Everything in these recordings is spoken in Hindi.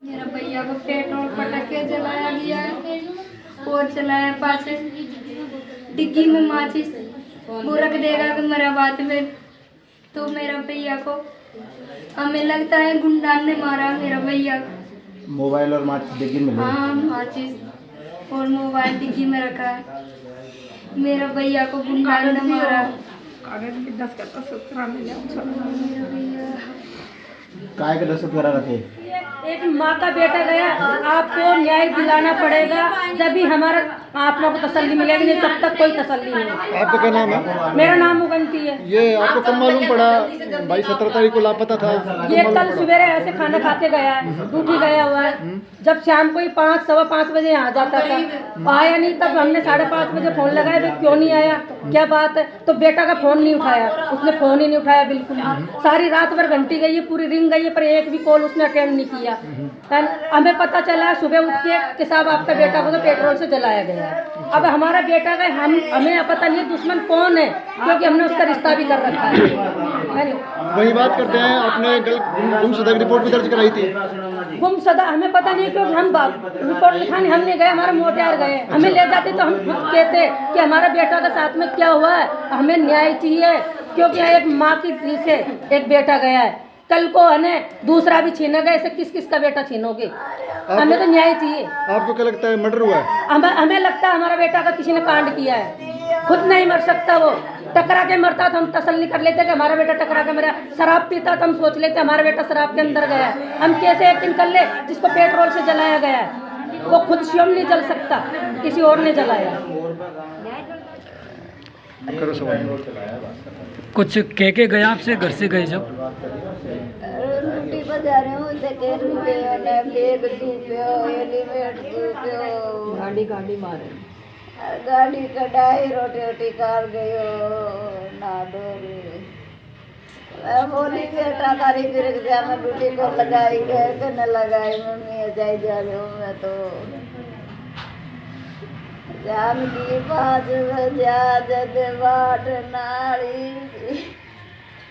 मेरा भैया को पेट्रोल पटक के जलाया गया है और चलाया पाछे डिग्गी में माचिस वो रख देगा कि मेरा बात में। तो मेरा भैया को हमें लगता है गुंडा ने मारा मेरा भैया को। मोबाइल और माचिस डिग्गी में? हाँ, माचिस और मोबाइल डिग्गी में रखा है। मेरा भैया को गुंडा ने मारा। कागज भी 10 का 10 मिला। मेरा भैया काय के 10 वगैरह रखे? एक माँ का बेटा गया, आपको न्याय दिलाना पड़ेगा, जब भी हमारा आत्मा को तसल्ली मिलेगी, नहीं तब तक कोई तसल्ली नहीं। आपका क्या नाम है? मेरा नाम उगंती है। ये आपको कब मालूम पड़ा भाई 17 तारीख को लापता था? ये कल सवेरे ऐसे खाना खाते गया है, ड्यूटी गया हुआ है। जब शाम को ही 5 सवा 5 बजे आ जाता था, आया नहीं। तब हमने 5:30 बजे फोन लगाया, भाई क्यों नहीं आया, क्या बात है? तो बेटा का फोन नहीं उठाया, उसने फोन ही नहीं उठाया बिल्कुल। सारी रात भर घंटी गई है, पूरी रिंग गई है, पर एक भी कॉल उसने अटेंड नहीं किया। हमें पता चला सुबह उठ के कि साहब आपका बेटा को तो पेट्रोल से जलाया गया है। अब हमारा बेटा का हमें पता नहीं दुश्मन कौन है, क्योंकि हमने उसका रिश्ता भी कर रखा है। वही बात करते हैं, अपने गुमशुदा की रिपोर्ट भी दर्ज कराई थी। गुमशुदा हमें पता नहीं, क्योंकि हम रिपोर्ट लिखाने हम नहीं गए, हमारे मोटियार गए। हमें ले जाते तो हम खुद कहते कि हमारा बेटा के साथ में क्या हुआ है, हमें न्याय चाहिए। क्योंकि एक माँ की दिल से एक बेटा गया है, कल को हमें दूसरा भी छीनेगा, ऐसे किस किस का बेटा छीनोगे? हमें तो न्याय चाहिए। आपको क्या लगता है मर्डर हुआ है? हमें लगता है हमारा बेटा का किसी ने कांड किया है। खुद नहीं मर सकता, वो टकरा के मरता तो हम तसल्ली कर लेते कि हमारा बेटा टकरा के मरा। शराब पीता तो हम सोच लेते हमारा बेटा शराब के अंदर गया है। हम कैसे यकीन कर ले जिसको पेट्रोल से जलाया गया है, वो खुद स्वयं नहीं जल सकता, किसी और ने जलाया। करो सवाल। कुछ कह के गए आपसे घर से गए जब? रोटी बजा रहे हूँ से के रुपये ने बेग दूपियो एलिमेंट दूपियो गाड़ी मारे गाड़ी कढ़ाई रोटी कार गयो ना दोरी। मैं बोली बेटा तारी फिर से मैं ड्यूटी को लगाई गए कि न लगाई मम्मी जाई जा रही हूँ मैं तो जान की 5 बजा जद बाट नारी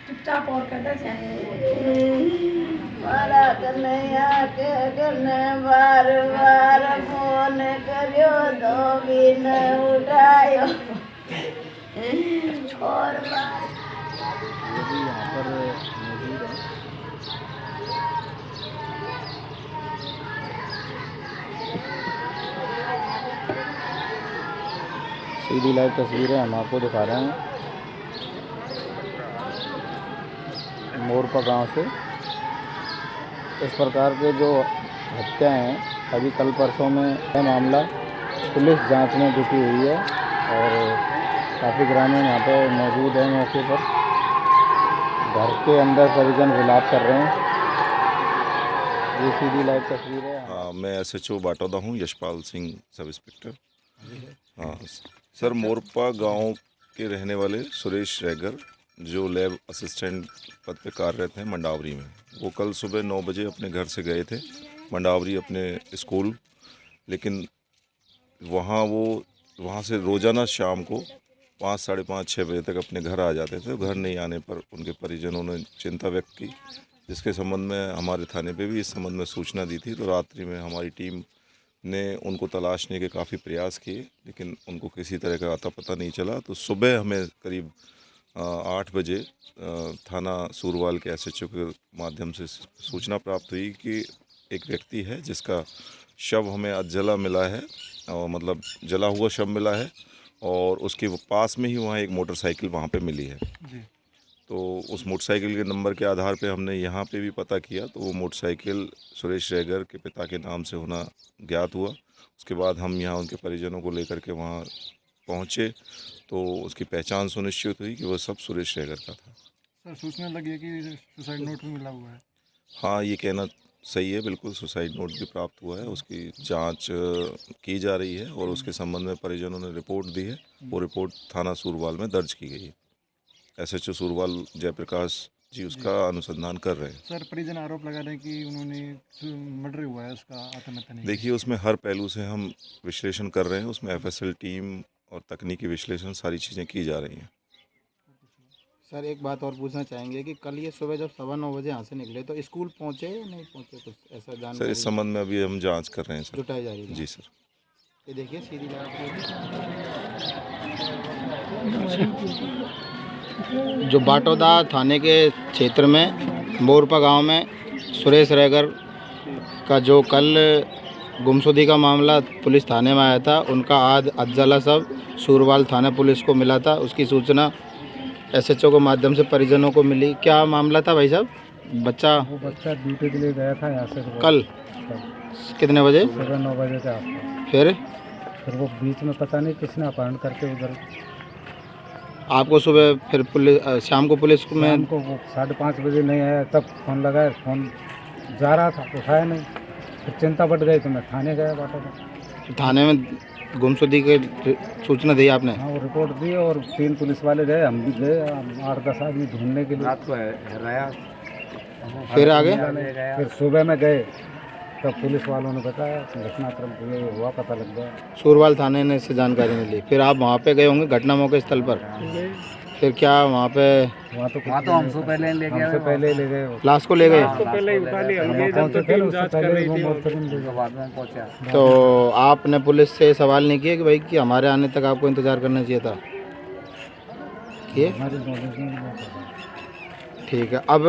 चुपचाप और कहता मारा कन्हैया के कन्ने बार बार फोन करियो तो भी न उठायो और सीधी लाइव तस्वीरें हम आपको दिखा रहे हैं मोरपा गांव से। इस प्रकार के जो हत्याएं हैं अभी कल परसों में यह मामला पुलिस जांच में जुटी हुई है और काफ़ी ग्रामीण यहाँ पर मौजूद हैं मौके पर। घर के अंदर परिजन विलाप कर रहे हैं। ये सीधी लाइव तस्वीर है। हाँ, मैं SHO बाटौदा हूँ, यशपाल सिंह सब इंस्पेक्टर। हाँ सर, मोरपा गांव के रहने वाले सुरेश रैगर जो लैब असिस्टेंट पद पे कार्यरत हैं मंडावरी में, वो कल सुबह 9 बजे अपने घर से गए थे मंडावरी अपने स्कूल। लेकिन वहाँ से रोज़ाना शाम को 5, साढ़े 5, 6 बजे तक अपने घर आ जाते थे। घर नहीं आने पर उनके परिजनों ने चिंता व्यक्त की, जिसके संबंध में हमारे थाने पे भी इस संबंध में सूचना दी थी। तो रात्रि में हमारी टीम ने उनको तलाशने के काफ़ी प्रयास किए, लेकिन उनको किसी तरह का अता पता नहीं चला। तो सुबह हमें करीब 8 बजे थाना सूरवाल के SHO के माध्यम से सूचना प्राप्त हुई कि एक व्यक्ति है जिसका शव हमें अधजला मिला है, और मतलब जला हुआ शव मिला है, और उसके पास में ही वहाँ एक मोटरसाइकिल वहाँ पे मिली है। तो उस मोटरसाइकिल के नंबर के आधार पे हमने यहाँ पे भी पता किया, तो वो मोटरसाइकिल सुरेश रैगर के पिता के नाम से होना ज्ञात हुआ। उसके बाद हम यहाँ उनके परिजनों को लेकर के वहाँ पहुँचे तो उसकी पहचान सुनिश्चित हुई कि वह सब सुरेश रैगर का था। सर, सूचना लगी है कि सुसाइड नोट भी मिला हुआ है? हाँ, ये कहना सही है, बिल्कुल सुसाइड नोट भी प्राप्त हुआ है। उसकी जांच की जा रही है और उसके संबंध में परिजनों ने रिपोर्ट दी है। वो रिपोर्ट थाना सूरवाल में दर्ज की गई है। SHO सूरवाल जयप्रकाश जी उसका अनुसंधान कर रहे हैं। सर, परिजन आरोप लगा रहे हैं कि उन्होंने मर्डर हुआ है, उसका आत्महत्या नहीं। देखिए, उसमें हर पहलू से हम विश्लेषण कर रहे हैं। उसमें FSL टीम और तकनीकी विश्लेषण सारी चीज़ें की जा रही हैं। सर एक बात और पूछना चाहेंगे कि कल ये सुबह जब 9:15 यहाँ से निकले तो स्कूल पहुँचे या नहीं पहुँचे, कुछ ऐसा सर जानकारी इस संबंध में अभी हम जांच कर रहे हैं सर। जुटाई जा रही है? जी सर। ये देखिए सीधी जो बाटोदा थाने के क्षेत्र में मोरपा गांव में सुरेश रैगर का जो कल गुमशुदगी का मामला पुलिस थाने में आया था, उनका आज अज्जला सब सूरवाल थाना पुलिस को मिला था। उसकी सूचना SHO के माध्यम से परिजनों को मिली। क्या मामला था भाई साहब? बच्चा ड्यूटी के लिए गया था यहाँ से कल कितने बजे? सुबह 9 बजे के आसपास। फिर वो बीच में पता नहीं किसने अपहरण करके उधर आपको सुबह फिर पुलिस शाम को पुलिस में शाम को वो 5:30 बजे नहीं आया, तब फ़ोन लगाया, फ़ोन जा रहा था उठाया नहीं, फिर चिंता बढ़ गई तो मैं थाने गया बाटा थाने में गुमशुदगी की सूचना दी आपने? हाँ, वो रिपोर्ट दी और 3 पुलिस वाले गए, हम भी गए 8-10 आदमी ढूंढने के लिए। रात को रहा फिर आगे फिर सुबह में गए तब पुलिस वालों ने बताया घटनाक्रम ये हुआ, पता लग गया। सूरवाल थाने ने से जानकारी मिली। फिर आप वहाँ पे गए होंगे घटना मौके स्थल पर? फिर क्या वहाँ तो हमसे पहले ले गए लाश को ले गए? तो आपने पुलिस से सवाल नहीं किया कि भाई कि हमारे आने तक आपको इंतज़ार करना चाहिए था? किए? ठीक है। अब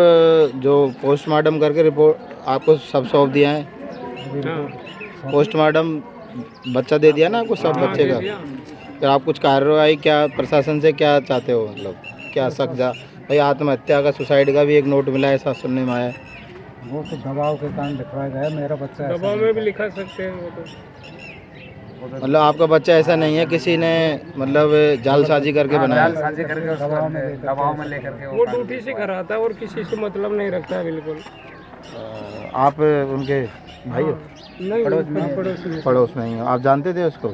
जो पोस्टमार्टम करके रिपोर्ट आपको सब सौंप दिया है? पोस्टमार्टम बच्चा दे दिया ना आपको, सब बच्चे का? फिर आप कुछ कार्रवाई क्या प्रशासन से क्या चाहते हो, मतलब क्या शक जा भाई आत्महत्या का, सुसाइड का भी एक नोट मिला है ऐसा सुनने में आया? वो तो दबाव के कारण लिखवाया गया, मेरा बच्चा दबाव में भी लिखा सकते हैं वो तो। मतलब आपका बच्चा ऐसा नहीं है किसी ने मतलब जालसाजी करके बनाया? दबाव में लेकर के वो ड्यूटी से घर आता है और किसी से मतलब नहीं रखता है बिल्कुल। आप उनके भाई हो? नहीं, पड़ोस में ही हो। आप जानते थे उसको?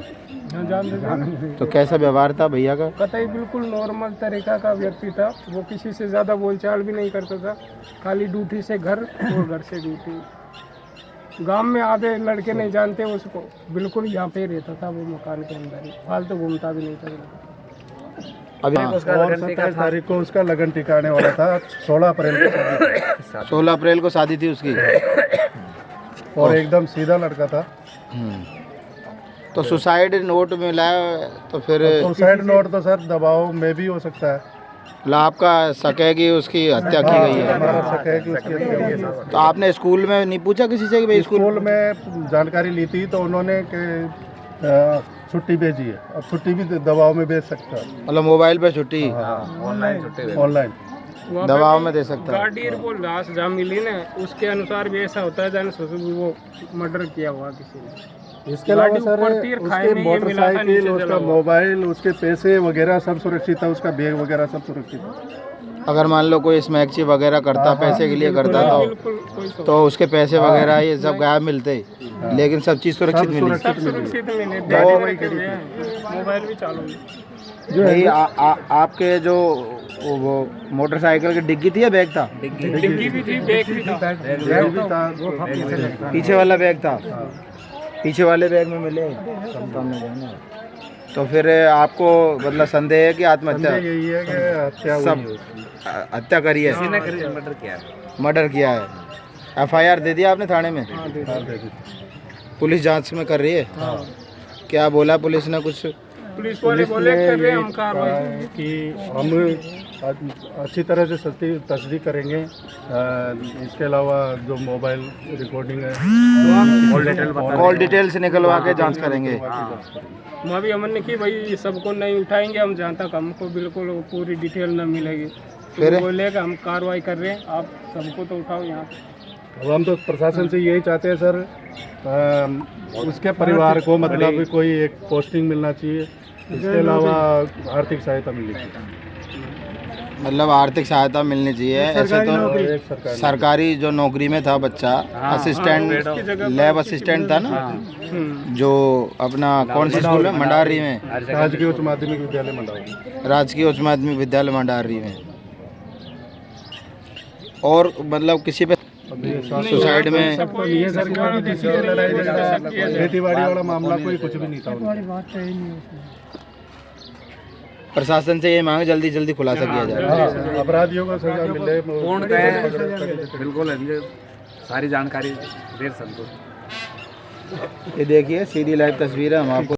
जानते तो कैसा व्यवहार था भैया का? कतई बिल्कुल नॉर्मल तरीका का व्यक्ति था वो, किसी से ज़्यादा बोलचाल भी नहीं करता था, खाली ड्यूटी से घर और घर से ड्यूटी। गांव में आधे लड़के नहीं जानते उसको, बिल्कुल यहाँ पे रहता था वो मकान के अंदर ही, फालतू घूमता भी नहीं था। अभी 27 तारीख को उसका लगन टिका आने वाला था। 16 अप्रैल को शादी थी उसकी और एकदम सीधा लड़का था। तो सुसाइड नोट मिला है, तो फिर सुसाइड नोट तो सर दबाव में भी हो सकता है। मतलब आपका शक है कि उसकी हत्या की गई है? हमारा शक है कि उसकी हत्या हुई है। तो आपने स्कूल में नहीं पूछा किसी से कि भाई स्कूल में जानकारी ली थी तो उन्होंने छुट्टी भेजी है, अब छुट्टी भी दबाव में भेज सकता है। मतलब मोबाइल पे छुट्टी ऑनलाइन दबाव में दे सकता है। गाड़ी वो लाश जहाँ मिली ना उसके अनुसार भी ऐसा होता है जाने वो मर्डर किया हुआ किसी ने। इसके अलावा सर उसके मोटरसाइकिल, उसका मोबाइल, उसके पैसे वगैरह सब सुरक्षित है, उसका बैग वगैरह सब सुरक्षित है। अगर मान लो कोई स्मैक्ची वगैरह करता, पैसे के लिए करता तो उसके पैसे वगैरह ये सब गायब मिलते, लेकिन सब चीज़ सुरक्षित मिली। मोबाइल भी चालू भाई आपके जो वो मोटरसाइकिल की डिग्गी थी या बैग था? डिग्गी भी थी, बैग भी था। पीछे वाला बैग था? पीछे वाले बैग में मिले सामने जाना। तो फिर आपको मतलब संदेह है कि आत्महत्या? यही है कि हत्या सब हत्या करी है, मर्डर किया है। FIR दे दिया आपने थाने में? पुलिस जांच में कर रही है? क्या बोला पुलिस ने कुछ? पुलिस वाले बोले कर रहे हैं हम कार्रवाई कि हम अच्छी तरह से तस्दीक करेंगे। इसके अलावा जो मोबाइल रिकॉर्डिंग है कॉल डिटेल्स निकलवा के जांच करेंगे। वहाँ भी हमने की भाई सबको नहीं उठाएंगे हम जहाँ तक हमको बिल्कुल पूरी डिटेल न मिलेगी। फिर बोलेगा हम कार्रवाई कर रहे हैं, आप सबको तो उठाओ यहाँ पे। हम तो प्रशासन से यही चाहते हैं सर, उसके परिवार को मतलब कोई एक पोस्टिंग मिलना चाहिए, इसके अलावा आर्थिक सहायता मिलनी चाहिए। मतलब आर्थिक सहायता मिलनी चाहिए। ऐसे तो सरकारी जो नौकरी में था बच्चा, असिस्टेंट, लैब असिस्टेंट था ना, जो अपना कौन सी स्कूल में, मंडारी में, राजकीय उच्च माध्यमिक विद्यालय मंडारी, राजकीय उच्च माध्यमिक विद्यालय मंडारी में। और मतलब किसी पे सुसाइड में खेती बाड़ी वाला मामला कोई कुछ भी नहीं था। प्रशासन से ये मांग जल्दी जल्दी खुलासा किया जाए। हाँ, अपराधियों को सजा मिले। बिल्कुल सारी जानकारी देर संतुष्ट। ये देखिए सीधी लाइव तस्वीर है, हम आपको